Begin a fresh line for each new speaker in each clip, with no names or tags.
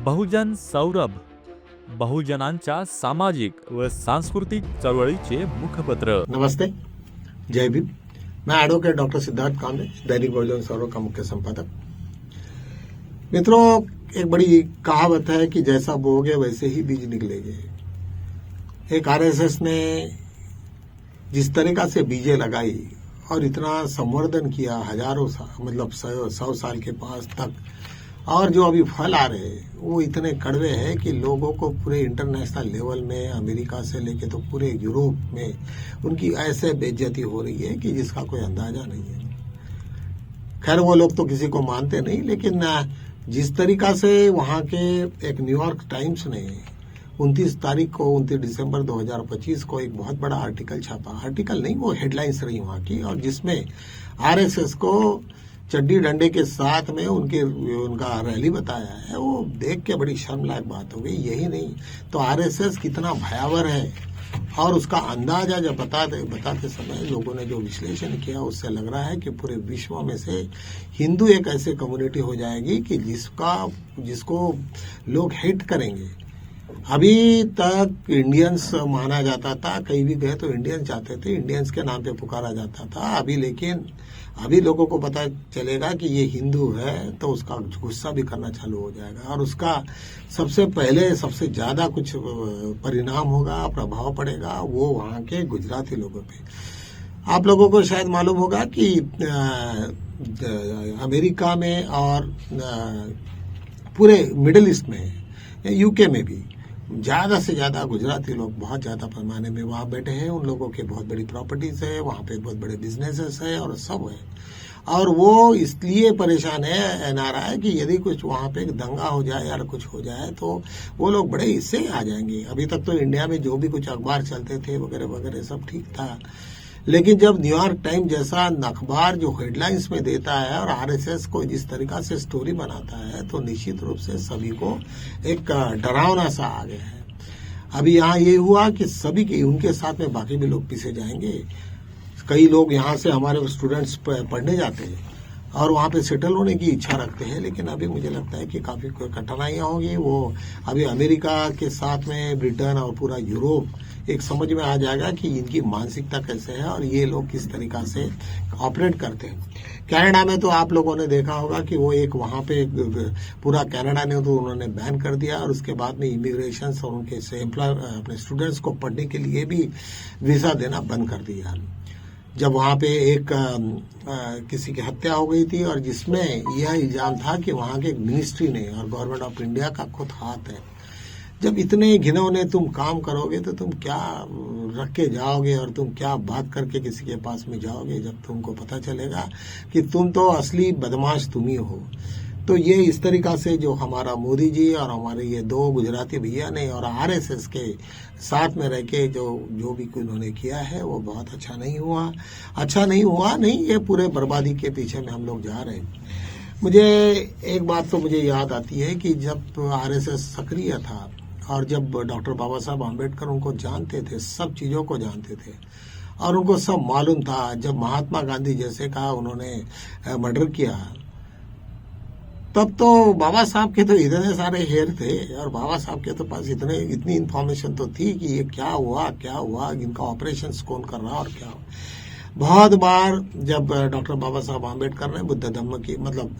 बहुजन सौरभ, बहुजनांच्या सामाजिक व सांस्कृतिक चळवळीचे मुखपत्र।
नमस्ते, जय भीम। मैं एडवोकेट डॉक्टर सिद्धार्थ कांबे, दैनिक बहुजन सौरभ का मुख्य संपादक। मित्रों, एक बड़ी कहावत है कि जैसा बोओगे वैसे ही बीज निकलेंगे। एक आरएसएस ने जिस तरीका से बीजें लगाई और इतना संवर्धन किया हजारों साल, मतलब 100 साल के पास तक, और जो अभी फल आ रहे हैं वो इतने कड़वे हैं कि लोगों को पूरे इंटरनेशनल लेवल में, अमेरिका से लेके तो पूरे यूरोप में उनकी ऐसे बेइज्जती हो रही है कि जिसका कोई अंदाजा नहीं है। खैर, वो लोग तो किसी को मानते नहीं, लेकिन जिस तरीका से वहां के एक न्यूयॉर्क टाइम्स ने 29 दिसंबर 2025 को एक बहुत बड़ा आर्टिकल छापा। आर्टिकल नहीं, वो हेडलाइंस रही वहां की, और जिसमें आरएसएस को चड्डी डंडे के साथ में उनका रैली बताया है। वो देख के बड़ी शर्मनाक बात हो गई। यही नहीं तो आरएसएस कितना भयावह है, और उसका अंदाजा जब बताते समय लोगों ने जो विश्लेषण किया, उससे लग रहा है कि पूरे विश्व में से हिंदू एक ऐसे कम्युनिटी हो जाएगी कि जिसको लोग हेट करेंगे। अभी तक इंडियंस माना जाता था, कहीं भी गए तो इंडियंस जाते थे, इंडियंस के नाम पे पुकारा जाता था। लेकिन अभी लोगों को पता चलेगा कि ये हिंदू है, तो उसका गुस्सा भी करना चालू हो जाएगा, और उसका सबसे ज्यादा कुछ परिणाम होगा, प्रभाव पड़ेगा वो वहाँ के गुजराती लोगों पे। आप लोगों को शायद मालूम होगा कि अमेरिका में और पूरे मिडिल ईस्ट में, यूके में भी ज्यादा से ज्यादा गुजराती लोग बहुत ज्यादा पैमाने में वहां बैठे हैं। उन लोगों के बहुत बड़ी प्रॉपर्टीज है, वहां पे बहुत बड़े बिजनेसेस है और सब है, और वो इसलिए परेशान है एनआरआई कि यदि कुछ वहां पे दंगा हो जाए या कुछ हो जाए तो वो लोग बड़े इससे आ जाएंगे। अभी तक तो इंडिया में जो भी कुछ अखबार चलते थे वगैरह वगैरह सब ठीक था, लेकिन जब न्यूयॉर्क टाइम जैसा अखबार जो हेडलाइंस में देता है और आरएसएस को जिस तरीका से स्टोरी बनाता है, तो निश्चित रूप से सभी को एक डरावना सा आ गया है। अभी यहाँ ये हुआ कि सभी के उनके साथ में बाकी भी लोग पीछे जाएंगे। कई लोग यहाँ से हमारे स्टूडेंट्स पढ़ने जाते हैं और वहाँ पे सेटल होने की इच्छा रखते हैं, लेकिन अभी मुझे लगता है कि काफी कठिनाइयां होंगी। वो अभी अमेरिका के साथ में ब्रिटेन और पूरा यूरोप एक समझ में आ जाएगा कि इनकी मानसिकता कैसे है और ये लोग किस तरीका से ऑपरेट करते हैं। कनाडा में तो आप लोगों ने देखा होगा कि वो एक वहां पे पूरा कनाडा ने तो उन्होंने बैन कर दिया, और उसके बाद में इमिग्रेशन और उनके अपने स्टूडेंट्स को पढ़ने के लिए भी वीजा देना बंद कर दिया। जब वहां पे एक किसी की हत्या हो गई थी, और जिसमें यह इल्जाम था कि वहां के मिनिस्ट्री ने और गवर्नमेंट ऑफ इंडिया का खुद हाथ है। जब इतने घिनौने तुम काम करोगे तो तुम क्या रख के जाओगे और तुम क्या बात करके किसी के पास में जाओगे, जब तुमको पता चलेगा कि तुम तो असली बदमाश तुम ही हो। तो ये इस तरीका से जो हमारा मोदी जी और हमारे ये दो गुजराती भैया ने और आरएसएस के साथ में रह के जो भी उन्होंने किया है, वो बहुत अच्छा नहीं हुआ। ये पूरे बर्बादी के पीछे में हम लोग जा रहे हैं। मुझे एक बात तो मुझे याद आती है कि जब आरएसएस सक्रिय था और जब डॉक्टर बाबा साहब आम्बेडकर उनको जानते थे, सब चीजों को जानते थे और उनको सब मालूम था। जब महात्मा गांधी जैसे का उन्होंने मर्डर किया, तब तो बाबा साहब के तो इतने सारे हेयर थे, और बाबा साहब के तो पास इतनी इंफॉर्मेशन तो थी कि ये क्या हुआ, इनका ऑपरेशन कौन कर रहा और क्या। बहुत बार जब डॉक्टर बाबा साहब आम्बेडकर ने बुद्ध धम्म की मतलब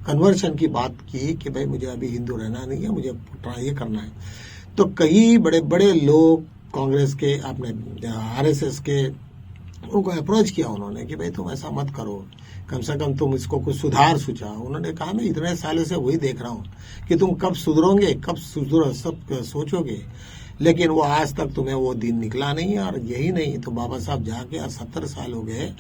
कन्वर्शन की बात की कि भाई मुझे अभी हिंदू रहना नहीं है, मुझे ये करना है, तो कई बड़े बड़े लोग कांग्रेस के, अपने आरएसएस के, उनको अप्रोच किया उन्होंने कि भाई तुम ऐसा मत करो, कम से कम तुम इसको कुछ सुधार सुझाओ। उन्होंने कहा मैं इतने सालों से वही देख रहा हूँ कि तुम कब सुधरोगे, सब सोचोगे, लेकिन वो आज तक तुम्हें वो दिन निकला नहीं। और यही नहीं तो बाबा साहब जाके 70 साल हो गए,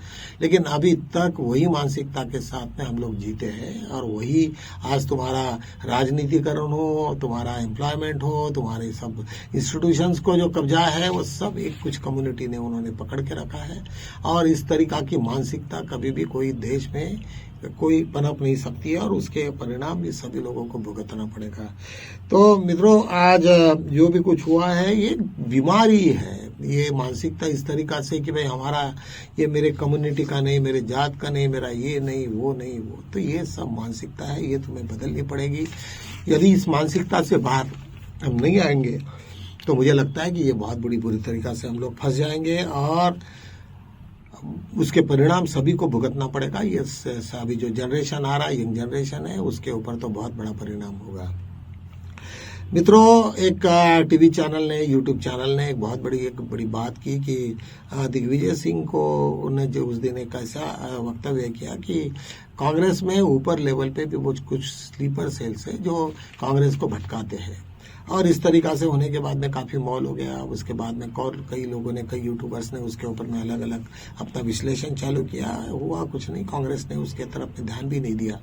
लेकिन अभी तक वही मानसिकता के साथ में हम लोग जीते हैं, और वही आज तुम्हारा राजनीतिकरण हो, तुम्हारा एम्प्लॉयमेंट हो, तुम्हारे सब इंस्टीट्यूशंस को जो कब्जा है, वो सब एक कुछ कम्युनिटी ने उन्होंने पकड़ के रखा है। और इस तरीका की मानसिकता कभी भी कोई देश में कोई पनप नहीं सकती है, और उसके परिणाम भी सभी लोगों को भुगतना पड़ेगा। तो मित्रों, आज जो भी कुछ हुआ है ये बीमारी है, ये मानसिकता इस तरीका से कि भाई हमारा ये मेरे कम्युनिटी का नहीं, मेरे जात का नहीं, मेरा ये नहीं वो नहीं वो, तो ये सब मानसिकता है, ये तुम्हें बदलनी पड़ेगी। यदि इस मानसिकता से बाहर हम नहीं आएंगे तो मुझे लगता है कि ये बहुत बुरी तरीक़ा से हम लोग फंस जाएंगे और उसके परिणाम सभी को भुगतना पड़ेगा। ये अभी जो जनरेशन आ रहा है, यंग जनरेशन है, उसके ऊपर तो बहुत बड़ा परिणाम होगा। मित्रों, एक टीवी चैनल ने, यूट्यूब चैनल ने एक बड़ी बात की कि दिग्विजय सिंह को उन्होंने जो उस दिन एक ऐसा वक्तव्य किया कि कांग्रेस में ऊपर लेवल पे भी वो कुछ स्लीपर सेल्स है जो कांग्रेस को भटकाते हैं, और इस तरीका से होने के बाद में काफ़ी मॉल हो गया। उसके बाद में और कई लोगों ने, कई यूट्यूबर्स ने उसके ऊपर में अलग अलग अपना विश्लेषण चालू किया। हुआ कुछ नहीं, कांग्रेस ने उसके तरफ में ध्यान भी नहीं दिया।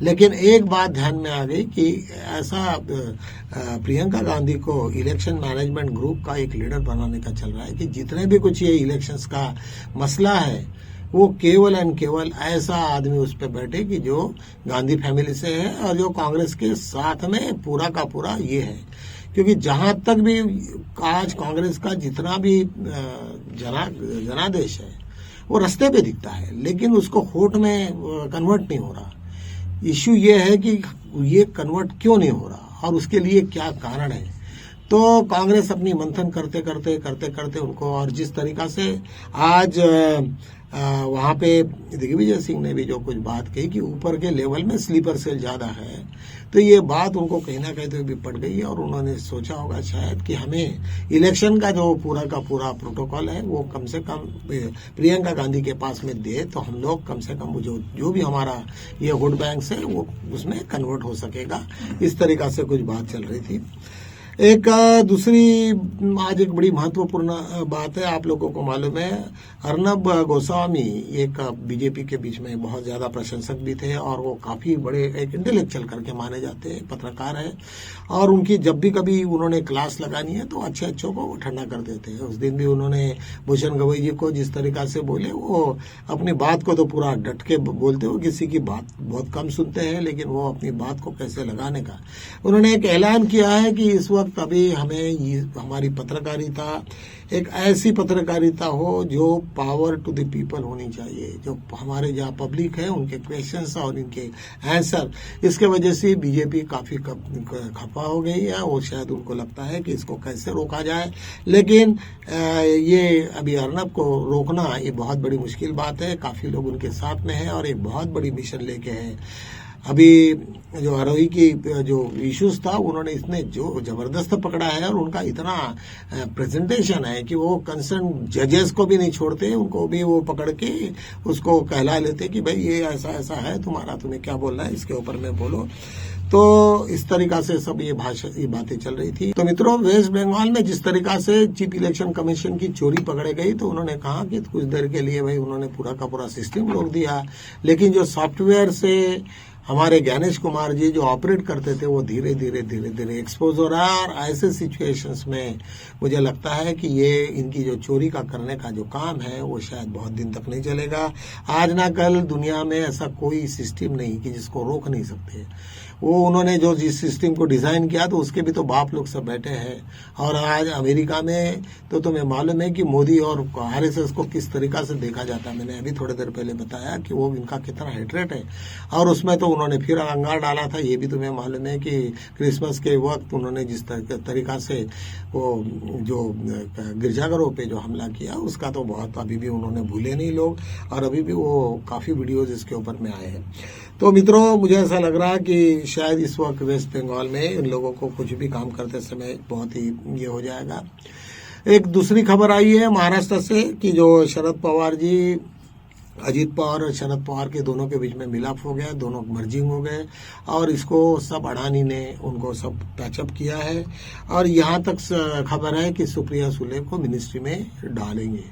लेकिन एक बात ध्यान में आ गई कि ऐसा प्रियंका गांधी को इलेक्शन मैनेजमेंट ग्रुप का एक लीडर बनाने का चल रहा है कि जितने भी कुछ ये इलेक्शंस का मसला है वो केवल एंड केवल ऐसा आदमी उस पर बैठे कि जो गांधी फैमिली से है और जो कांग्रेस के साथ में पूरा का पूरा ये है। क्योंकि जहां तक भी आज कांग्रेस का जितना भी जनादेश है वो रास्ते पे दिखता है, लेकिन उसको वोट में कन्वर्ट नहीं हो रहा। इश्यू ये है कि ये कन्वर्ट क्यों नहीं हो रहा और उसके लिए क्या कारण है। तो कांग्रेस अपनी मंथन करते करते उनको, और जिस तरीका से आज वहां पे दिग्विजय सिंह ने भी जो कुछ बात कही कि ऊपर के लेवल में स्लीपर सेल ज्यादा है, तो ये बात उनको कहीं ना कहीं तो भी पड़ गई और उन्होंने सोचा होगा शायद कि हमें इलेक्शन का जो पूरा का पूरा प्रोटोकॉल है वो कम से कम प्रियंका गांधी के पास में दे, तो हम लोग कम से कम जो भी हमारा ये वोट बैंक है वो उसमें कन्वर्ट हो सकेगा। इस तरीका से कुछ बात चल रही थी। एक दूसरी आज एक बड़ी महत्वपूर्ण बात है, आप लोगों को मालूम है अर्नब गोस्वामी एक बीजेपी के बीच में बहुत ज्यादा प्रशंसक भी थे और वो काफी बड़े एक इंटेलेक्चुअल करके माने जाते हैं, पत्रकार है, और उनकी जब भी कभी उन्होंने क्लास लगानी है तो अच्छों को वो ठंडा कर देते हैं। उस दिन भी उन्होंने भूषण गवई जी को जिस तरीका से बोले, वो अपनी बात को तो पूरा डट के बोलते हो, किसी की बात बहुत कम सुनते हैं, लेकिन वो अपनी बात को कैसे लगाने का उन्होंने एक ऐलान किया है कि इस वक्त अभी हमें हमारी पत्रकारिता एक ऐसी पत्रकारिता हो जो पावर टू द पीपल होनी चाहिए, जो हमारे जहाँ पब्लिक है उनके क्वेश्चंस और इनके आंसर, इसके वजह से बीजेपी काफी खफा हो गई है और शायद उनको लगता है कि इसको कैसे रोका जाए। लेकिन ये अभी अर्नब को रोकना ये बहुत बड़ी मुश्किल बात है। काफी लोग उनके साथ में है और एक बहुत बड़ी मिशन लेके है। अभी जो आरोही की जो इश्यूज था उन्होंने इसने जो जबरदस्त पकड़ा है और उनका इतना प्रेजेंटेशन है कि वो कंसर्न जजेस को भी नहीं छोड़ते, उनको भी वो पकड़ के उसको कहला लेते कि भाई ये ऐसा ऐसा है तुम्हारा, तुम्हें क्या बोलना है इसके ऊपर में बोलो। तो इस तरीका से सब ये बातें चल रही थी। तो मित्रों, वेस्ट बंगाल में जिस तरीका से चीफ इलेक्शन कमीशन की चोरी पकड़े गई तो उन्होंने कहा कि कुछ देर के लिए भाई उन्होंने पूरा का पूरा सिस्टम रोक दिया, लेकिन जो सॉफ्टवेयर से हमारे ज्ञानेश कुमार जी जो ऑपरेट करते थे वो धीरे धीरे एक्सपोज हो रहा है। और ऐसे सिचुएशंस में मुझे लगता है कि ये इनकी जो चोरी का करने का जो काम है वो शायद बहुत दिन तक नहीं चलेगा। आज ना कल दुनिया में ऐसा कोई सिस्टम नहीं कि जिसको रोक नहीं सकते। वो उन्होंने जो जिस सिस्टम को डिजाइन किया तो उसके भी तो बाप लोग सब बैठे हैं। और आज अमेरिका में तो तुम्हें मालूम है कि मोदी और आरएसएस को किस तरीका से देखा जाता है। मैंने अभी थोड़ी देर पहले बताया कि वो इनका कितना हेटरेट है, और उसमें तो उन्होंने फिर अंगार डाला था। ये भी तुम्हें मालूम है कि क्रिसमस के वक्त उन्होंने जिस तरीका से वो जो गिरजाघरों पे जो हमला किया उसका तो बहुत अभी भी उन्होंने भूले नहीं लोग, और अभी भी वो काफी वीडियोज इसके ऊपर में आए हैं। तो मित्रों, मुझे ऐसा लग रहा है कि शायद इस वक्त वेस्ट बंगाल में इन लोगों को कुछ भी काम करते समय बहुत ही ये हो जाएगा। एक दूसरी खबर आई है महाराष्ट्र से कि जो शरद पवार जी, अजीत पवार और शरद पवार के दोनों के बीच में मिलाप हो गया, दोनों मर्जिंग हो गए और इसको सब अडानी ने उनको सब पैचअप किया है। और यहाँ तक खबर है कि सुप्रिया सुले को मिनिस्ट्री में डालेंगे।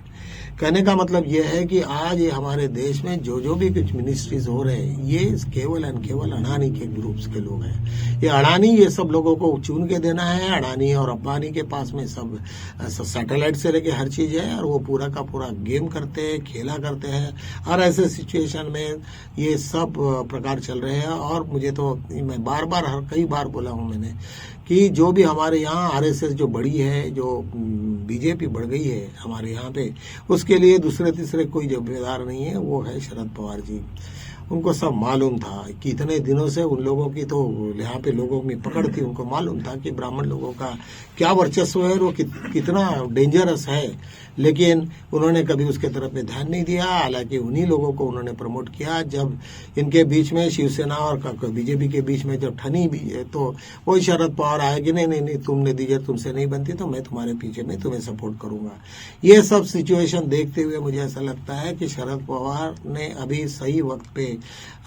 कहने का मतलब यह है कि आज ये हमारे देश में जो भी कुछ मिनिस्ट्रीज हो रहे हैं ये केवल एंड केवल अडानी के ग्रुप्स के लोग हैं। ये अडानी ये सब लोगों को चुन के देना है। अडानी और अंबानी के पास में सब सैटेलाइट से लेके हर चीज है और वो पूरा का पूरा गेम करते हैं, खेला करते हैं। और ऐसे सिचुएशन में ये सब प्रकार चल रहे हैं। और मुझे तो मैं कई बार बोला हूं मैंने कि जो भी हमारे यहाँ आरएसएस जो बढ़ी है, जो बीजेपी बढ़ गई है हमारे यहाँ पे, उसके लिए दूसरे तीसरे कोई जिम्मेदार नहीं है, वो है शरद पवार जी। उनको सब मालूम था कि इतने दिनों से उन लोगों की तो यहाँ पे लोगों में पकड़ थी, उनको मालूम था कि ब्राह्मण लोगों का क्या वर्चस्व है और वो कितना डेंजरस है, लेकिन उन्होंने कभी उसके तरफ में ध्यान नहीं दिया। हालांकि उन्हीं लोगों को उन्होंने प्रमोट किया। जब इनके बीच में शिवसेना और बीजेपी के बीच में जब ठनी भी है, तो वही शरद पवार आए कि नहीं नहीं नहीं, तुमने दीजिए, तुमसे नहीं बनती तो मैं तुम्हारे पीछे में तुम्हें सपोर्ट करूंगा। ये सब सिचुएशन देखते हुए मुझे ऐसा लगता है कि शरद पवार ने अभी सही वक्त पे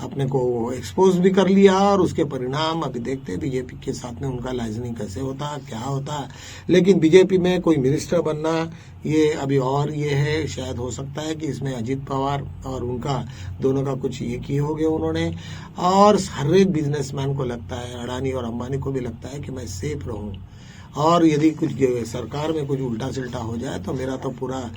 अपने को एक्सपोज भी कर लिया, और उसके परिणाम अभी देखते हैं बीजेपी के साथ में उनका लाइजनिंग कैसे होता, क्या होता। लेकिन बीजेपी में कोई मिनिस्टर बनना ये अभी और ये है, शायद हो सकता है कि इसमें अजीत पवार और उनका दोनों का कुछ ये किए होंगे उन्होंने। और हर एक बिजनेसमैन को लगता है, अडानी और अंबानी को भी लगता है कि मैं सेफ रहूं, और यदि कुछ सरकार में कुछ उल्टा सिल्टा हो जाए तो मेरा तो पूरा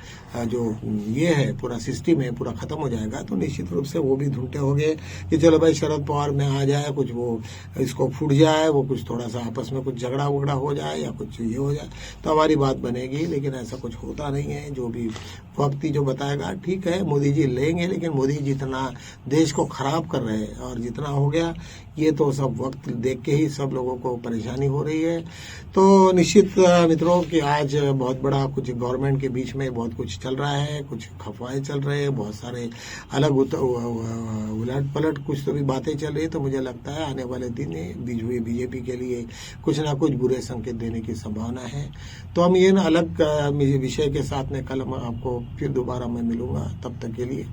जो ये है पूरा सिस्टम है पूरा खत्म हो जाएगा। तो निश्चित रूप से वो भी ढूंढते होंगे कि चलो भाई शरद पवार में आ जाए, कुछ वो इसको फूट जाए, वो कुछ थोड़ा सा आपस में कुछ झगड़ा वगड़ा हो जाए या कुछ ये हो जाए तो हमारी बात बनेगी। लेकिन ऐसा कुछ होता नहीं है। जो भी वक्त जो बताएगा ठीक है, मोदी जी लेंगे, लेकिन मोदी जितना देश को खराब कर रहे हैं और जितना हो गया, ये तो सब वक्त देख के ही सब लोगों को परेशानी हो रही है। तो निश्चित मित्रों कि आज बहुत बड़ा कुछ गवर्नमेंट के बीच में बहुत कुछ चल रहा है, कुछ खफवाएं चल रहे हैं, बहुत सारे अलग उलट पलट कुछ तो भी बातें चल रही है। तो मुझे लगता है आने वाले दिन बीजेपी के लिए कुछ ना कुछ बुरे संकेत देने की संभावना है। तो हम ये अलग विषय के साथ में कल आपको फिर दोबारा मैं मिलूंगा। तब तक के लिए